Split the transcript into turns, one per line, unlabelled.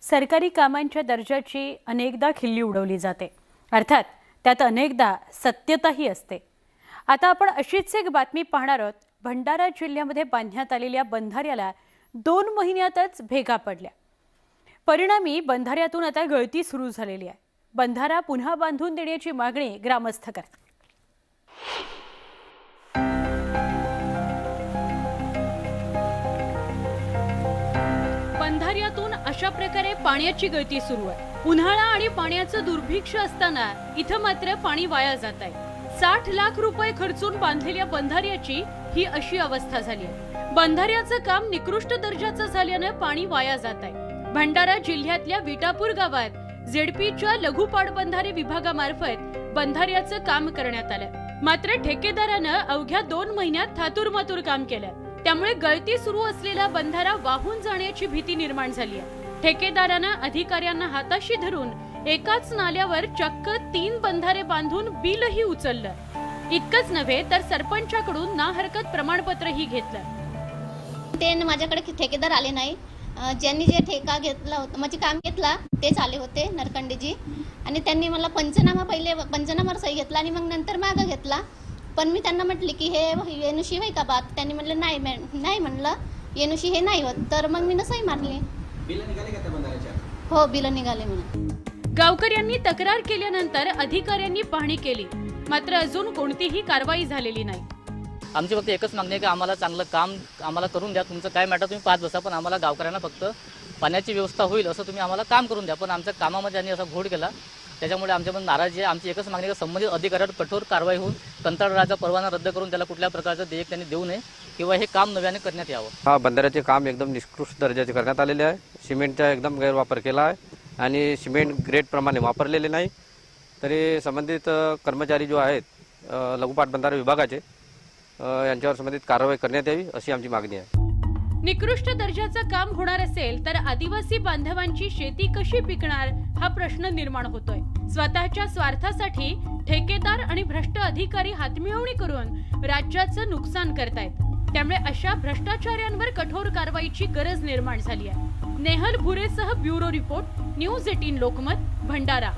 सरकारी कामांच्या दर्जाची अनेकदा खिल्ली उडवली जाते। अर्थात त्यात अनेकदा सत्यताही असते। आता आपण अशीच एक बातमी पाहणार आहोत। भंडारा जिल्ह्यामध्ये बांधण्यात आलेल्या बंधाऱ्याला 2 महिन्यातच भेगा पडल्या। परिणामी बंधाऱ्यातून आता गळती सुरू झालेली आहे। बंधारा पुन्हा बांधून देण्याची मागणी ग्रामस्थ करतात। बंधाऱ्यातून अशा प्रकारे पाण्याची गळती सुरू आहे। उन्हाळा आणि पाण्याचं दुर्भिक्ष असताना इथं मात्र पाणी वाया जात आहे। 60 लाख रुपये खर्चून बांधलेल्या बंधाऱ्याची ही अशी अवस्था झाली आहे। बंधाऱ्याचं काम निकृष्ट दर्जाचं झाल्याने पाणी वाया जात आहे। भंडारा जिल्ह्यातल्या विटापूर गावात जेडपीच्या लघु पाटबंधारे विभागामार्फत बंधाऱ्याचं काम करण्यात आलं। मात्र ठेकेदारानं अवघ्या 2 महिन्यात थातुरमातुर काम केलं। त्यामुळे गळती सुरू असलेला बंधारा वाहून जाण्याची भीती निर्माण झाली आहे। ठेकेदारानं अधिकाऱ्यांना हाताशी धरून एकाच नाल्यावर चक्क 3 बंधारे बांधून बिलही उचललं। इतकंच नव्हे तर सरपंचाकडून ना हरकत प्रमाणपत्रही घेतलं।
ते माझ्याकडे ठेकेदार आले नाही। ज्यांनी जे ठेका घेतला होता म्हणजे काम घेतला तेच आले होते नरकंडेजी, आणि त्यांनी मला पंचनामावर सही घेतला आणि मग नंतर मागं घेतला। पण मी त्यांना म्हटले की हे येनुशी होय का बात? त्यांनी म्हटलं नाही म्हणलं येनुशी हे नाही होत। तर मग मी सही मारली।
बिल निघाले का त्या बंधाऱ्याच्या?
हो, बिल निघाले म्हणून।
गावकऱ्यांनी तक्रार केल्यानंतर अधिकाऱ्यांनी पाहणी केली, मात्र अजून कोणतीही कारवाई झालेली नाही।
आमची फक्त एकच मागणी आहे की आम्हाला चांगलं काम आम्हाला करून द्या। तुमचं काय मॅटर तुम्ही पाहत बसा, पण आम्हाला गावकऱ्यांना फक्त पाण्याची व्यवस्था होईल असं तुम्ही आम्हाला काम करून द्या। पण आमच्या कामामध्ये त्यांनी असा घोड केला, त्याच्यामुळे आमच्यामध्ये नाराजी आहे। आमची एकच मागणी आहे की संबंधित अधिकाऱ्यावर कठोर कारवाई होऊन कंत्राटदाराचा परवाना रद्द करून त्याला कुठल्या प्रकारचं देयक त्यांनी देऊ नये किंवा हे काम नव्याने करण्यात यावं।
हा बंधाऱ्याचे काम एकदम निकृष्ट दर्जाचे करण्यात आलेले आहे। सिमेंटचा एकदम गैरवापर केला आहे आणि सिमेंट ग्रेड प्रमाणे वापरलेले नाही। तरी संबंधित कर्मचारी जो आहेत लघु पाटबंधारे विभागाचे यांच्यावर संबंधित कारवाई करण्यात यावी अशी आमची मागणी आहे।
निकृष्ट दर्जाचं काम होणार असेल तर आदिवासी बांधवांची शेती कशी पिकणार हा प्रश्न निर्माण होतोय। स्वतःच्या स्वार्थासाठी ठेकेदार आणि भ्रष्ट अधिकारी हातमिळवणी करून राज्याचं नुकसान करतायत। त्यामुळे अशा भ्रष्टाचाऱ्यांवर कठोर कारवाईची गरज निर्माण झाली आहे। नेहल भुरेसह bureau report, news 18 Lokmat, Bhandara.